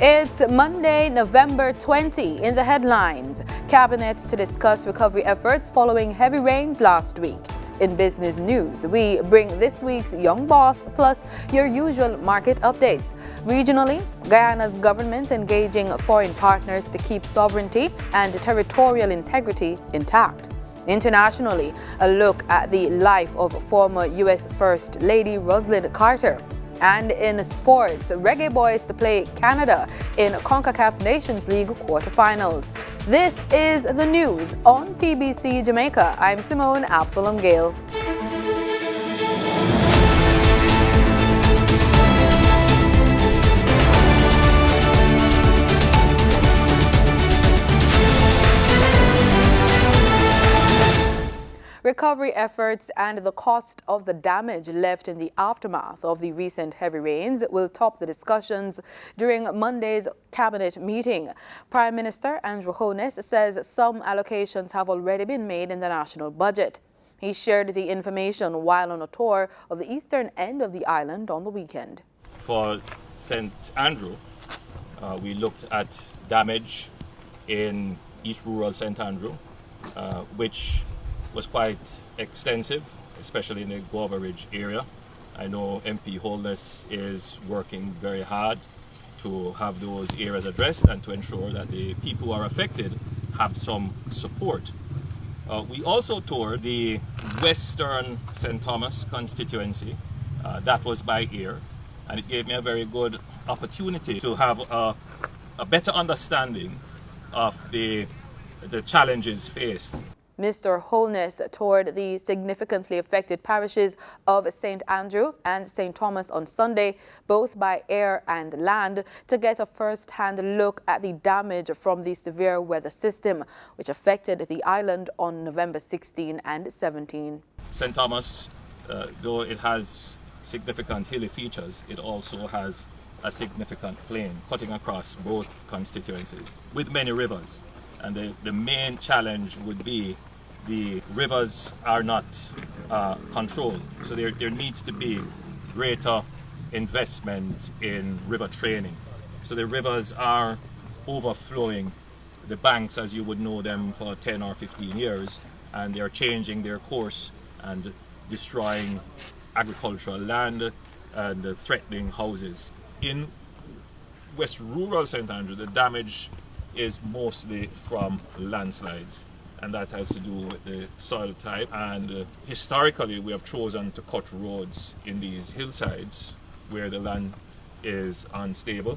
It's Monday, November 20. In the headlines, Cabinet to discuss recovery efforts following heavy rains last week. In business news, we bring this week's Young Boss plus your usual market updates. Regionally, Guyana's government engaging foreign partners to keep sovereignty and territorial integrity intact. Internationally, a look at the life of former U.S. First Lady Rosalynn Carter. And in sports, Reggae Boys to play Canada in CONCACAF Nations League quarterfinals. This is the news on PBC Jamaica. I'm Simone Absalom Gale. Recovery efforts and the cost of the damage left in the aftermath of the recent heavy rains will top the discussions during Monday's cabinet meeting. Prime Minister Andrew Holness says some allocations have already been made in the national budget. He shared the information while on a tour of the eastern end of the island on the weekend. For St. Andrew, we looked at damage in East Rural St. Andrew, which was quite extensive, especially in the Guava Ridge area. I know MP Holness is working very hard to have those areas addressed and to ensure that the people who are affected have some support. We also toured the Western St. Thomas constituency. That was by ear, and it gave me a very good opportunity to have a better understanding of the challenges faced. Mr. Holness toured the significantly affected parishes of St. Andrew and St. Thomas on Sunday, both by air and land, to get a first-hand look at the damage from the severe weather system, which affected the island on November 16 and 17. St. Thomas, though it has significant hilly features, it also has a significant plain cutting across both constituencies with many rivers. And the main challenge would be the rivers are not controlled. So there needs to be greater investment in river training. So the rivers are overflowing the banks as you would know them for 10 or 15 years, and they're changing their course and destroying agricultural land and threatening houses. In West Rural St. Andrew, the damage is mostly from landslides, and that has to do with the soil type. And historically, we have chosen to cut roads in these hillsides where the land is unstable,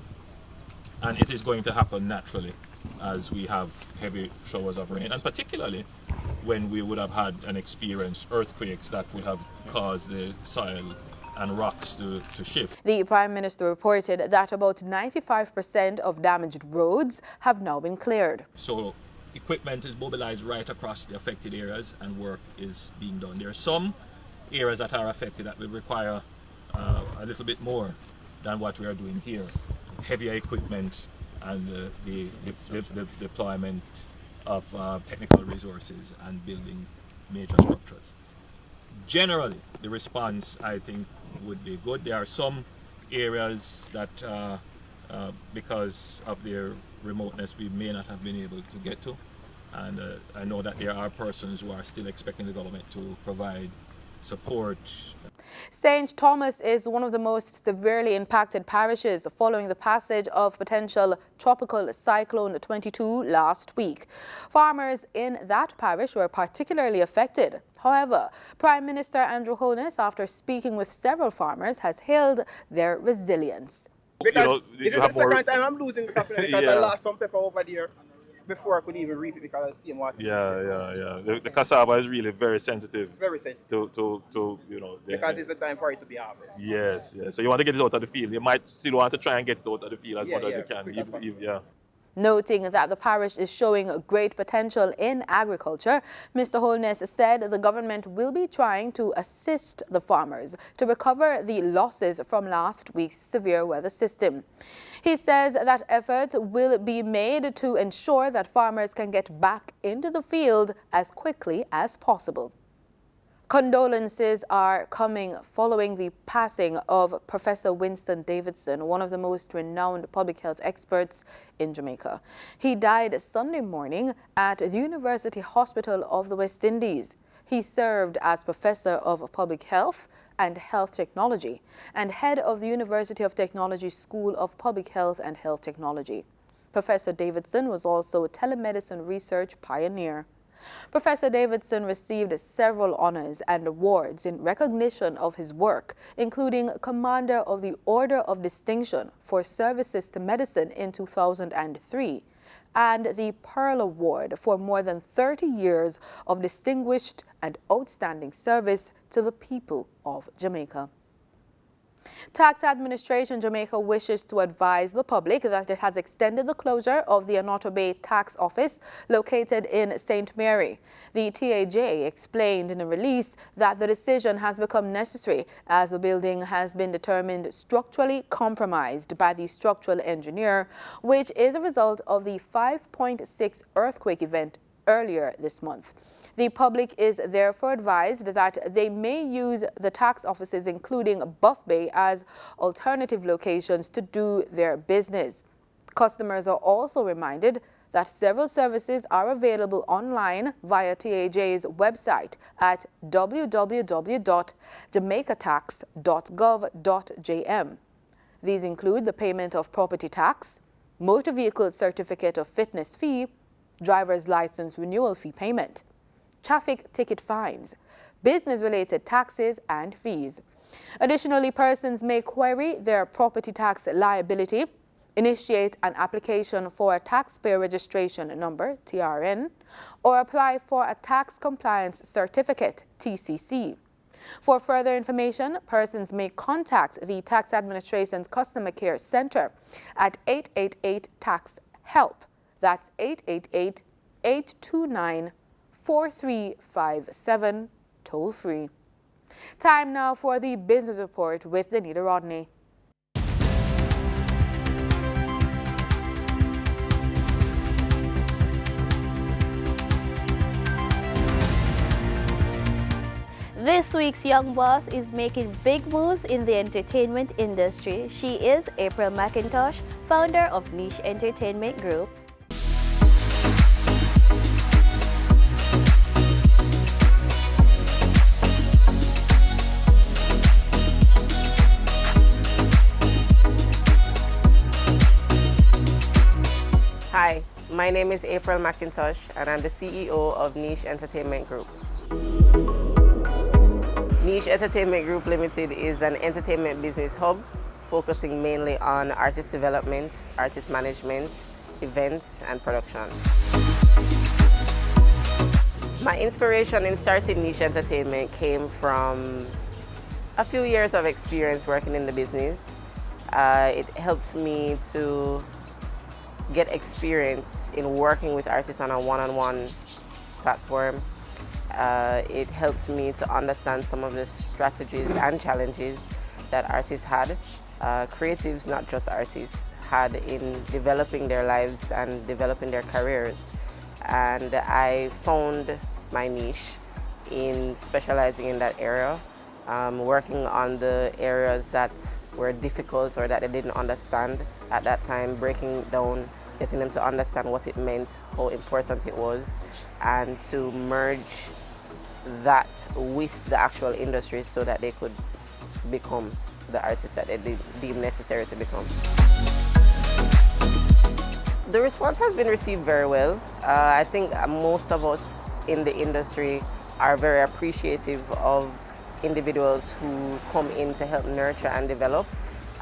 and it is going to happen naturally as we have heavy showers of rain, and particularly when we would have had and experienced earthquakes that would have caused the soil and rocks to shift. The Prime Minister reported that about 95% of damaged roads have now been cleared. So equipment is mobilized right across the affected areas and work is being done. There are some areas that are affected that will require a little bit more than what we are doing here. Heavier equipment and the deployment of technical resources and building major structures. Generally, the response, I think, would be good. There are some areas that, because of their remoteness, we may not have been able to get to. And I know that there are persons who are still expecting the government to provide support. St. Thomas is one of the most severely impacted parishes following the passage of potential tropical cyclone 22 last week. Farmers in that parish were particularly affected. However, Prime Minister Andrew Holness, after speaking with several farmers, has hailed their resilience. Because this is the second time I'm losing the capital because I lost some pepper over there before I could even reap it because I see what. The cassava is really very sensitive. Very sensitive. To because it's the time for it to be harvested. Yes. So you want to get it out of the field. You might still want to try and get it out of the field as much as you can. Noting that the parish is showing great potential in agriculture, Mr. Holness said the government will be trying to assist the farmers to recover the losses from last week's severe weather system. He says that efforts will be made to ensure that farmers can get back into the field as quickly as possible. Condolences are coming following the passing of Professor Winston Davidson, one of the most renowned public health experts in Jamaica. He died Sunday morning at the University Hospital of the West Indies. He served as Professor of Public Health and Health Technology and head of the University of Technology School of Public Health and Health Technology. Professor Davidson was also a telemedicine research pioneer. Professor Davidson received several honors and awards in recognition of his work, including Commander of the Order of Distinction for Services to Medicine in 2003 and the Pearl Award for more than 30 years of distinguished and outstanding service to the people of Jamaica. Tax Administration Jamaica wishes to advise the public that it has extended the closure of the Anoto Bay Tax Office located in St. Mary. The TAJ explained in a release that the decision has become necessary as the building has been determined structurally compromised by the structural engineer, which is a result of the 5.6 earthquake event earlier this month. The public is therefore advised that they may use the tax offices, including Buff Bay, as alternative locations to do their business. Customers are also reminded that several services are available online via TAJ's website at www.jamaicatax.gov.jm. These include the payment of property tax, motor vehicle certificate of fitness fee, driver's license renewal fee payment, traffic ticket fines, business-related taxes and fees. Additionally, persons may query their property tax liability, initiate an application for a taxpayer registration number, TRN, or apply for a tax compliance certificate, TCC. For further information, persons may contact the Tax Administration's Customer Care Center at 888-TAX-HELP. That's 888-829-4357, toll free. Time now for the Business Report with Danita Rodney. This week's young boss is making big moves in the entertainment industry. She is April McIntosh, founder of Niche Entertainment Group. Hi, my name is April McIntosh and I'm the CEO of Niche Entertainment Group. Niche Entertainment Group Limited is an entertainment business hub focusing mainly on artist development, artist management, events and production. My inspiration in starting Niche Entertainment came from a few years of experience working in the business. It helped me to get experience in working with artists on a one-on-one platform. It helped me to understand some of the strategies and challenges that artists had, creatives, not just artists, had in developing their lives and developing their careers. And I found my niche in specializing in that area, working on the areas that were difficult or that they didn't understand at that time, breaking down, getting them to understand what it meant, how important it was, and to merge that with the actual industry so that they could become the artists that they deem necessary to become. The response has been received very well. I think most of us in the industry are very appreciative of individuals who come in to help nurture and develop,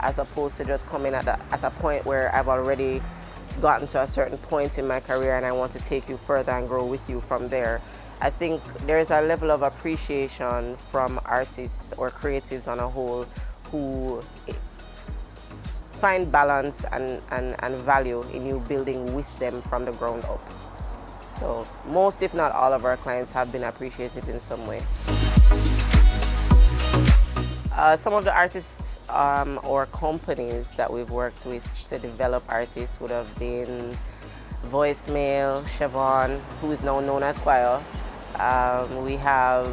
as opposed to just coming at a point where I've already gotten to a certain point in my career and I want to take you further and grow with you from there. I think there is a level of appreciation from artists or creatives on a whole who find balance and value in you building with them from the ground up. So most, if not all, of our clients have been appreciative in some way. Some of the artists or companies that we've worked with to develop artists would have been Voicemail, Chevron, who is now known as Choir. We have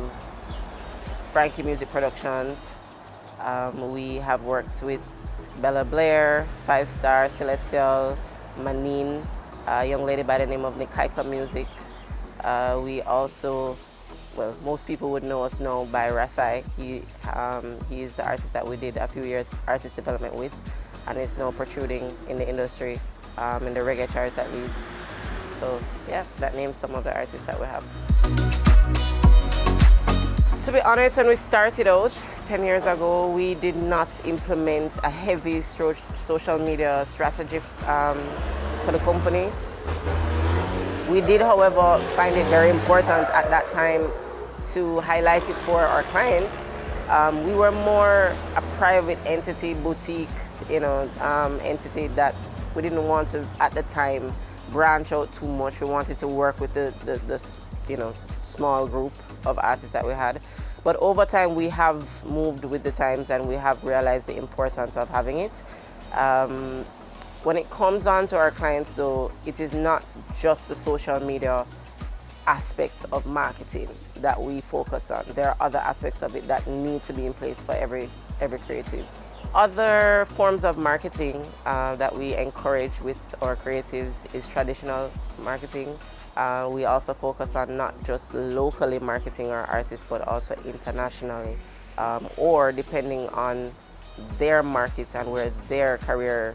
Frankie Music Productions. We have worked with Bella Blair, 5 Star, Celestial, Manine, a young lady by the name of Nikaika Music. We also, well, most people would know us now by Rasai. He's the artist that we did a few years artist development with, and is now protruding in the industry, in the reggae charts at least. So yeah, that names some of the artists that we have. To be honest, when we started out 10 years ago, we did not implement a heavy social media strategy for the company. We did, however, find it very important at that time to highlight it for our clients. We were more a private entity, boutique, entity that we didn't want to, at the time, branch out too much. We wanted to work with the small group of artists that we had. But over time, we have moved with the times and we have realized the importance of having it. When it comes on to our clients, though, it is not just the social media aspect of marketing that we focus on. There are other aspects of it that need to be in place for every creative. Other forms of marketing that we encourage with our creatives is traditional marketing. We also focus on not just locally marketing our artists, but also internationally, or depending on their markets and where their career,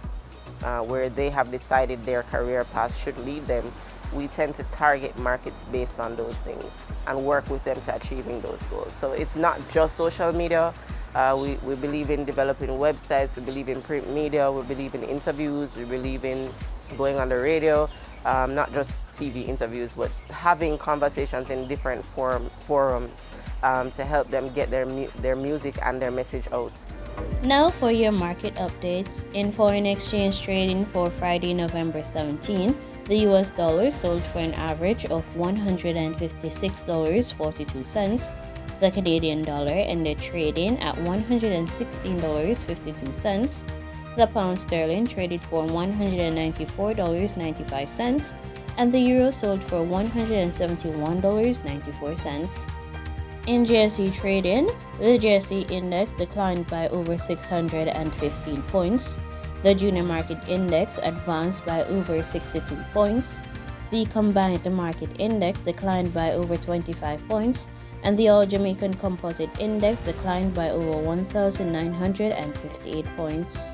where they have decided their career path should lead them, we tend to target markets based on those things and work with them to achieving those goals. So it's not just social media. We believe in developing websites, we believe in print media, we believe in interviews, we believe in going on the radio, not just TV interviews, but having conversations in different forums to help them get their music and their message out. Now for your market updates. In foreign exchange trading for Friday, November 17, the US dollar sold for an average of $156.42. The Canadian dollar ended trading at $116.52. The pound sterling traded for $194.95, and the euro sold for $171.94. In GSE trading, the GSE index declined by over 615 points. The junior market index advanced by over 62 points. The combined market index declined by over 25 points, and the All Jamaican Composite Index declined by over 1,958 points.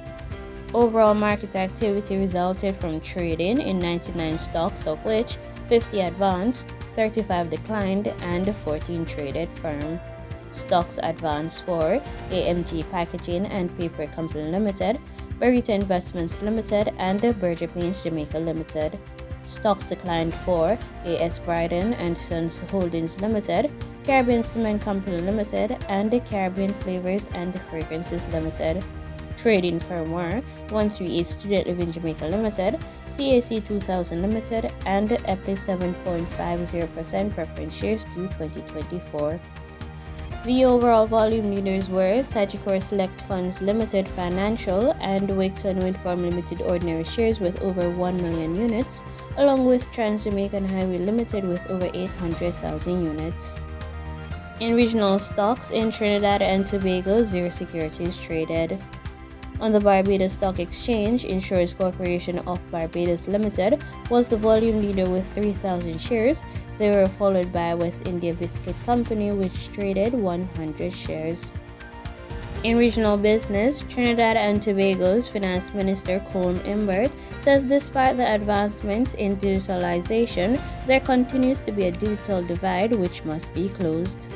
Overall market activity resulted from trading in 99 stocks, of which 50 advanced, 35 declined, and 14 traded firm. Stocks advanced for AMG Packaging and Paper Company Limited, Barita Investments Limited, and Berger Paints Jamaica Limited. Stocks declined for AS Bryden and Sons Holdings Limited, Caribbean Cement Company Limited, and Caribbean Flavors and Fragrances Limited. Trading firm were 138 Student Living Jamaica Limited, CAC 2000 Limited, and EPLI 7.50% preference shares due 2024. The overall volume leaders were Sagicor Select Funds Limited Financial and Waketon Windfarm Limited Ordinary Shares with over 1 million units, along with Trans Jamaican Highway Limited with over 800,000 units. In regional stocks, in Trinidad and Tobago, zero securities traded. On the Barbados Stock Exchange, Insurance Corporation of Barbados Limited was the volume leader with 3,000 shares. They were followed by West India Biscuit Company, which traded 100 shares. In regional business, Trinidad and Tobago's Finance Minister Colm Imbert says despite the advancements in digitalization, there continues to be a digital divide which must be closed.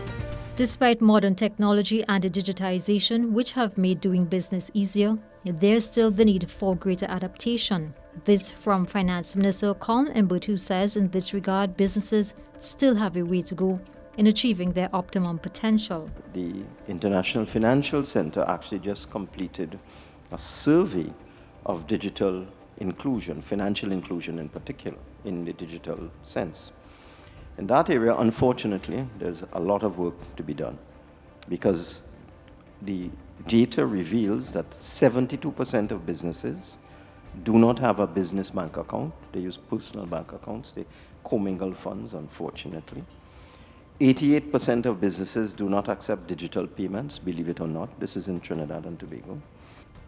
Despite modern technology and digitization, which have made doing business easier, there's still the need for greater adaptation. This from Finance Minister Colm Imbert, who says in this regard, businesses still have a way to go in achieving their optimum potential. The International Financial Center actually just completed a survey of digital inclusion, financial inclusion in particular, in the digital sense. In that area, unfortunately, there's a lot of work to be done because the data reveals that 72% of businesses do not have a business bank account. They use personal bank accounts. They commingle funds, unfortunately. 88% of businesses do not accept digital payments, believe it or not. This is in Trinidad and Tobago.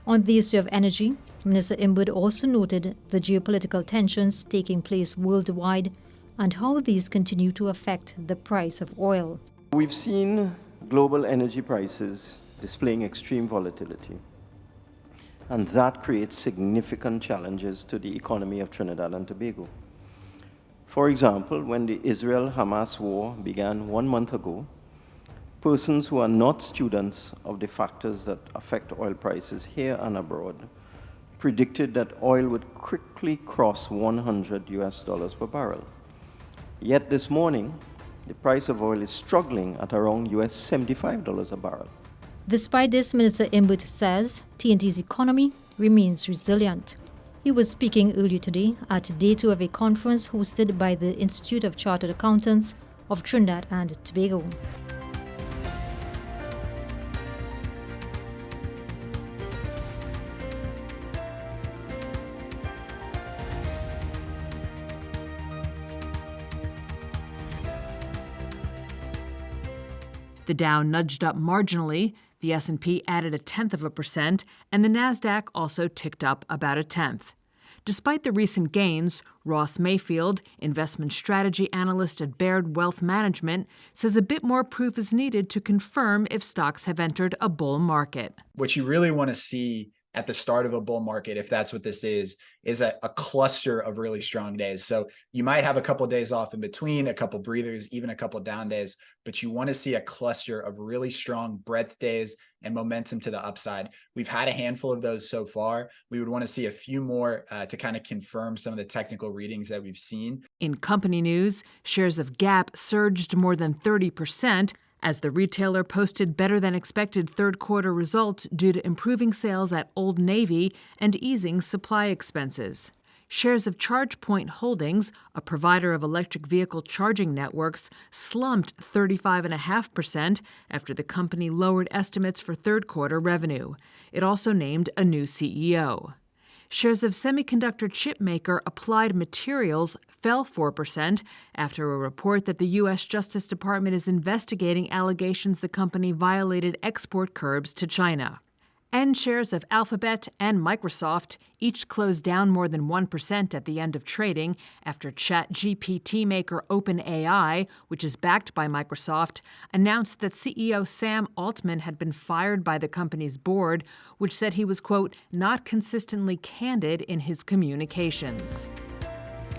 On the issue of energy, Minister Imwood also noted the geopolitical tensions taking place worldwide and how these continue to affect the price of oil. We've seen global energy prices displaying extreme volatility, and that creates significant challenges to the economy of Trinidad and Tobago. For example, when the Israel-Hamas war began 1 month ago, persons who are not students of the factors that affect oil prices here and abroad predicted that oil would quickly cross $100 per barrel. Yet this morning, the price of oil is struggling at around $75 a barrel. Despite this, Minister Imwood says TNT's economy remains resilient. He was speaking earlier today at day 2 of a conference hosted by the Institute of Chartered Accountants of Trinidad and Tobago. The Dow nudged up marginally, the S&P added 0.1%, and the Nasdaq also ticked up about 0.1%. Despite the recent gains, Ross Mayfield, investment strategy analyst at Baird Wealth Management, says a bit more proof is needed to confirm if stocks have entered a bull market. What you really want to see at the start of a bull market, if that's what this is a cluster of really strong days. So you might have a couple of days off in between, a couple breathers, even a couple down days, but you want to see a cluster of really strong breadth days and momentum to the upside. We've had a handful of those so far. We would want to see a few more to kind of confirm some of the technical readings that we've seen. In company news, shares of Gap surged more than 30%, as the retailer posted better than expected third quarter results due to improving sales at Old Navy and easing supply expenses. Shares of ChargePoint Holdings, a provider of electric vehicle charging networks, slumped 35.5% after the company lowered estimates for third quarter revenue. It also named a new CEO. Shares of semiconductor chip maker Applied Materials fell 4% after a report that the U.S. Justice Department is investigating allegations the company violated export curbs to China. And shares of Alphabet and Microsoft each closed down more than 1% at the end of trading after ChatGPT maker OpenAI, which is backed by Microsoft, announced that CEO Sam Altman had been fired by the company's board, which said he was, quote, not consistently candid in his communications.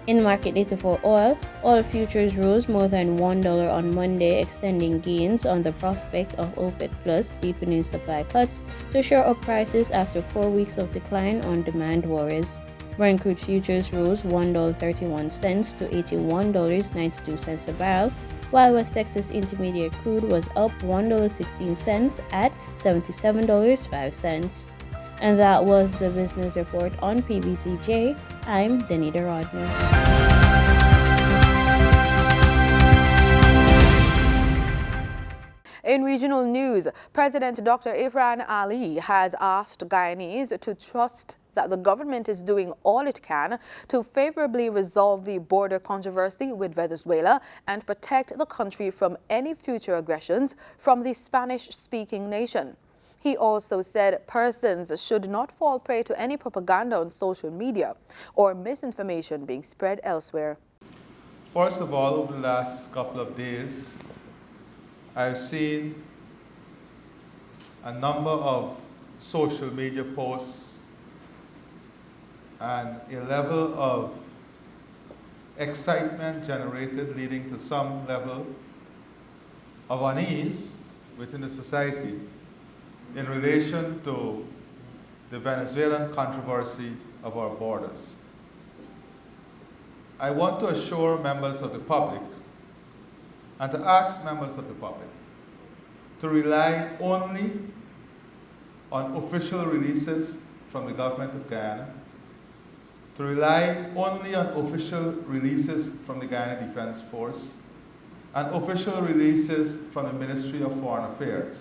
In market data for oil futures rose more than $1 on Monday, extending gains on the prospect of OPEC Plus deepening supply cuts to shore up prices after 4 weeks of decline on demand worries. Brent crude futures rose $1.31 to $81.92 a barrel, while West Texas Intermediate crude was up $1.16 at $77.05. And that was the business report on PBCJ. I'm Danita Rodney. In regional news, President Dr. Irfan Ali has asked Guyanese to trust that the government is doing all it can to favorably resolve the border controversy with Venezuela and protect the country from any future aggressions from the Spanish-speaking nation. He also said persons should not fall prey to any propaganda on social media or misinformation being spread elsewhere. First of all, over the last couple of days, I've seen a number of social media posts and a level of excitement generated leading to some level of unease within the society in relation to the Venezuelan controversy of our borders. I want to assure members of the public and to ask members of the public to rely only on official releases from the government of Guyana, to rely only on official releases from the Guyana Defense Force, and official releases from the Ministry of Foreign Affairs.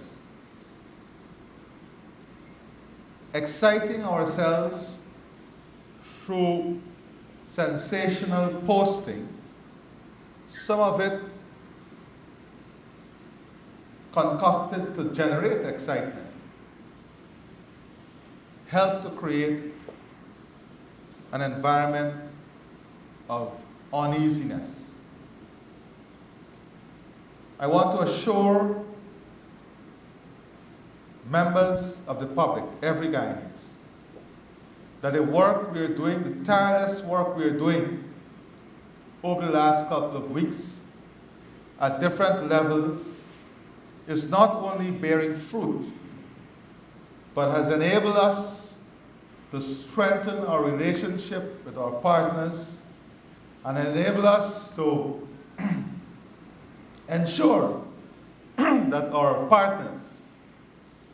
Exciting ourselves through sensational posting, some of it concocted to generate excitement help to create an environment of uneasiness. I want to assure members of the public, every Guyanese, that the work we are doing, the tireless work we are doing over the last couple of weeks at different levels is not only bearing fruit, but has enabled us to strengthen our relationship with our partners and enable us to ensure that our partners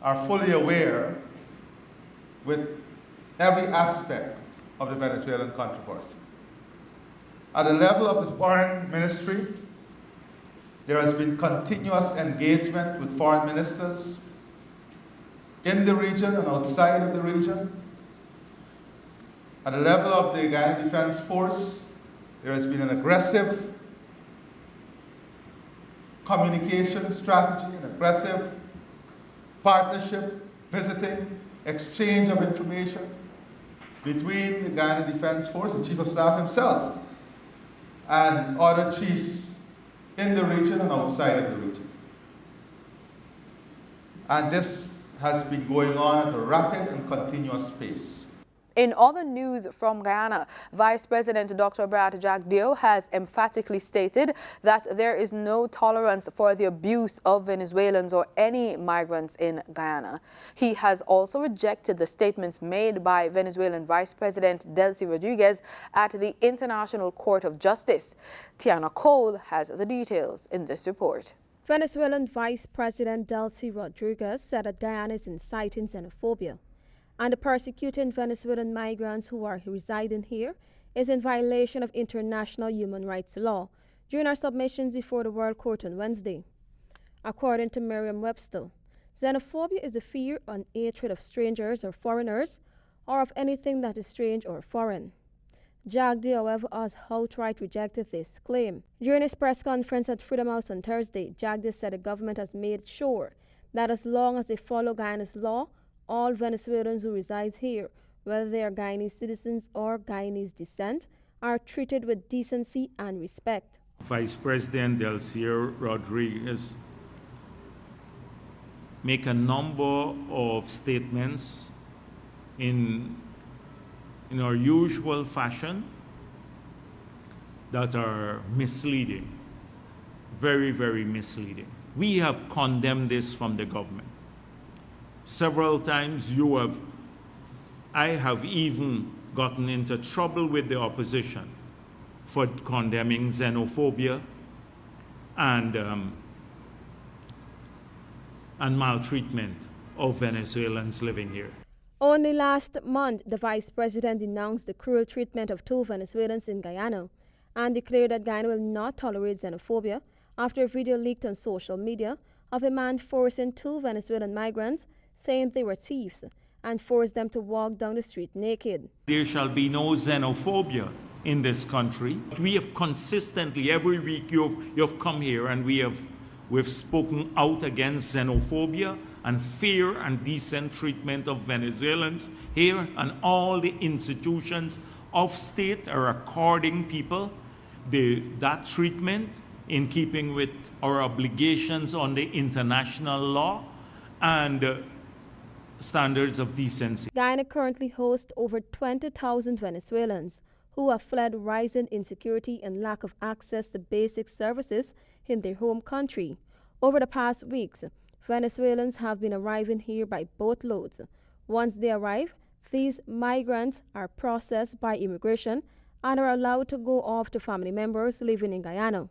are fully aware with every aspect of the Venezuelan controversy. At the level of the Foreign Ministry, there has been continuous engagement with foreign ministers in the region and outside of the region. At the level of the Guyana Defense Force, there has been an aggressive communication strategy, an aggressive partnership, visiting, exchange of information between the Guyana Defense Force, the Chief of Staff himself, and other chiefs in the region and outside of the region. And this has been going on at a rapid and continuous pace. In other news from Guyana, Vice President Dr. Brad Jagdeo has emphatically stated that there is no tolerance for the abuse of Venezuelans or any migrants in Guyana. He has also rejected the statements made by Venezuelan Vice President Delcy Rodriguez at the International Court of Justice. Tiana Cole has the details in this report. Venezuelan Vice President Delcy Rodriguez said that Guyana is inciting xenophobia and persecuting Venezuelan migrants who are residing here is in violation of international human rights law during our submissions before the World Court on Wednesday. According to Merriam-Webster, xenophobia is the fear and hatred of strangers or foreigners or of anything that is strange or foreign. Jagdeo, however, has outright rejected this claim. During his press conference at Freedom House on Thursday, Jagdeo said the government has made sure that as long as they follow Guyana's law, all Venezuelans who reside here, whether they are Guyanese citizens or Guyanese descent, are treated with decency and respect. Vice President Delcy Rodriguez make a number of statements in our usual fashion that are misleading, very, very misleading. We have condemned this from the government. Several times I have even gotten into trouble with the opposition for condemning xenophobia and maltreatment of Venezuelans living here. Only last month, the Vice President denounced the cruel treatment of 2 Venezuelans in Guyana and declared that Guyana will not tolerate xenophobia after a video leaked on social media of a man forcing 2 Venezuelan migrants, saying they were thieves, and forced them to walk down the street naked. There shall be no xenophobia in this country. We have consistently, every week you've come here and we've spoken out against xenophobia and fear and decent treatment of Venezuelans here, and all the institutions of state are according people that treatment in keeping with our obligations on the international law and standards of decency. Guyana currently hosts over 20,000 Venezuelans who have fled rising insecurity and lack of access to basic services in their home country. Over the past weeks, Venezuelans have been arriving here by boatloads. Once they arrive, these migrants are processed by immigration and are allowed to go off to family members living in Guyana.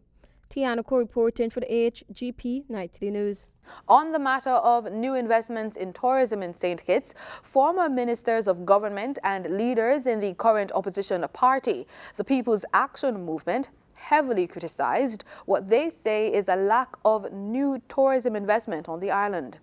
Tiana Ko reporting for the HGP Nightly News. On the matter of new investments in tourism in St. Kitts, former ministers of government and leaders in the current opposition party, the People's Action Movement, heavily criticized what they say is a lack of new tourism investment on the island.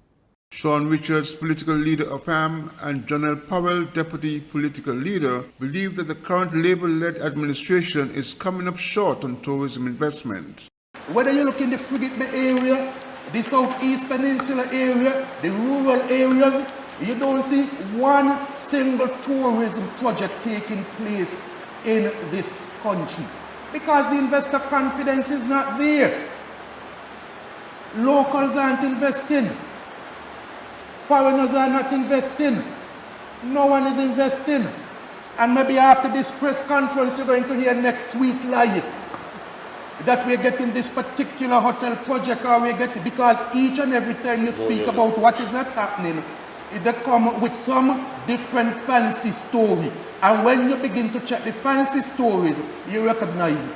Sean Richards, political leader of PAM, and Jonel Powell, deputy political leader, believe that the current Labour-led administration is coming up short on tourism investment. Whether you look in the Frigate area, the Southeast Peninsula area, the rural areas, you don't see one single tourism project taking place in this country because the investor confidence is not there. Locals aren't investing. Foreigners are not investing. No one is investing. And maybe after this press conference, you're going to hear next week lie that we're getting this particular hotel project or we're getting, because each and every time you speak about what is not happening, they come with some different fancy story. And when you begin to check the fancy stories, you recognize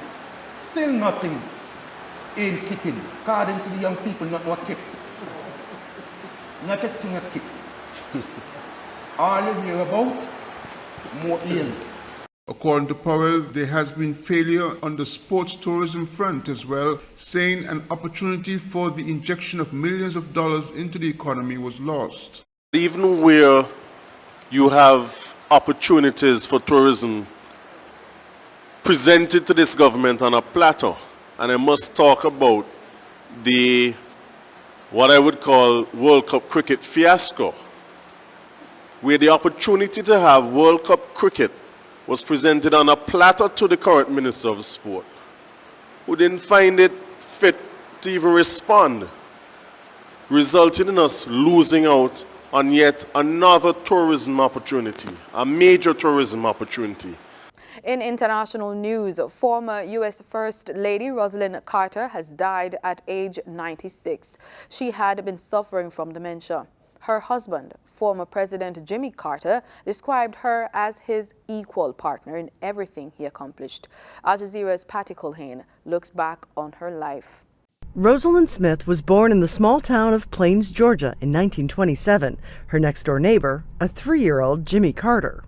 still nothing ain't kicking. According to the young people, not what kick. Not a thing a kick. All you hear about, more ill. According to Powell, there has been failure on the sports tourism front as well, saying an opportunity for the injection of millions of dollars into the economy was lost. Even where you have opportunities for tourism presented to this government on a platter, and I must talk about the what I would call World Cup cricket fiasco, where the opportunity to have World Cup cricket was presented on a platter to the current Minister of Sport, who didn't find it fit to even respond, resulting in us losing out on yet another tourism opportunity, a major tourism opportunity. In international news, former U.S. First Lady Rosalynn Carter has died at age 96. She had been suffering from dementia. Her husband, former President Jimmy Carter, described her as his equal partner in everything he accomplished. Al Jazeera's Patty Culhane looks back on her life. Rosalynn Smith was born in the small town of Plains, Georgia in 1927. Her next-door neighbor, a 3-year-old Jimmy Carter.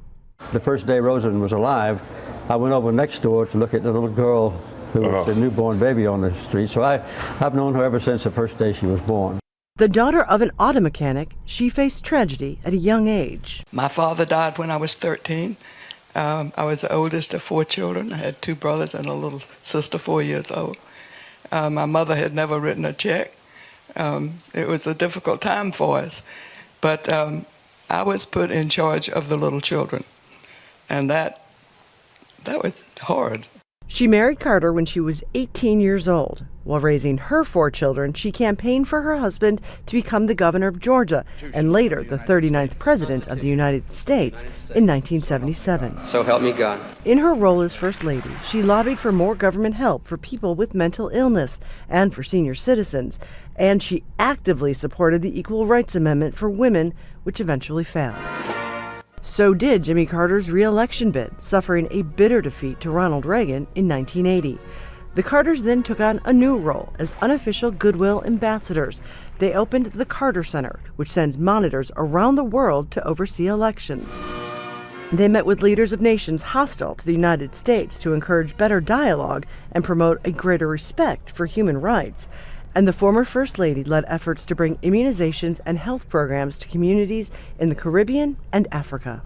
The first day Rosalynn was alive, I went over next door to look at the little girl who was a newborn baby on the street. So I've known her ever since the first day she was born. The daughter of an auto mechanic, she faced tragedy at a young age. My father died when I was 13. I was the oldest of 4 children. I had 2 brothers and a little sister 4 years old. My mother had never written a check. It was a difficult time for us. But I was put in charge of the little children. And that was hard. She married Carter when she was 18 years old. While raising her 4 children, she campaigned for her husband to become the governor of Georgia and later the 39th president of the United States in 1977. So help me God. In her role as First Lady, she lobbied for more government help for people with mental illness and for senior citizens, and she actively supported the Equal Rights Amendment for women, which eventually failed. So did Jimmy Carter's re-election bid, suffering a bitter defeat to Ronald Reagan in 1980. The Carters then took on a new role as unofficial goodwill ambassadors. They opened the Carter Center, which sends monitors around the world to oversee elections. They met with leaders of nations hostile to the United States to encourage better dialogue and promote a greater respect for human rights. And the former First Lady led efforts to bring immunizations and health programs to communities in the Caribbean and Africa.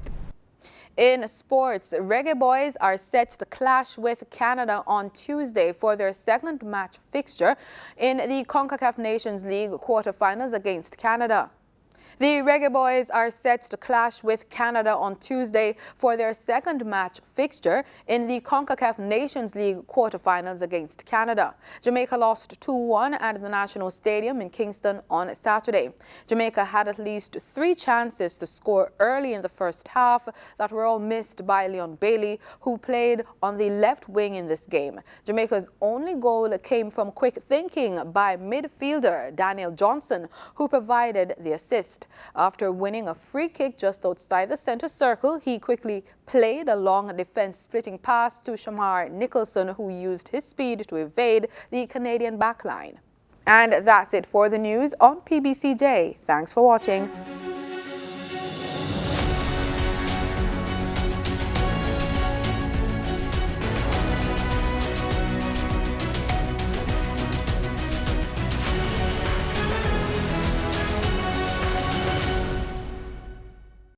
In sports, Reggae Boys are set to clash with Canada on Tuesday for their second match fixture in the CONCACAF Nations League quarterfinals against Canada. The Reggae Boys are set to clash with Canada on Tuesday for their second match fixture in the CONCACAF Nations League quarterfinals against Canada. Jamaica lost 2-1 at the National Stadium in Kingston on Saturday. Jamaica had at least 3 chances to score early in the first half that were all missed by Leon Bailey, who played on the left wing in this game. Jamaica's only goal came from quick thinking by midfielder Daniel Johnson, who provided the assist. After winning a free kick just outside the center circle, he quickly played a long defense-splitting pass to Shamar Nicholson, who used his speed to evade the Canadian backline. And that's it for the news on PBCJ. Thanks for watching.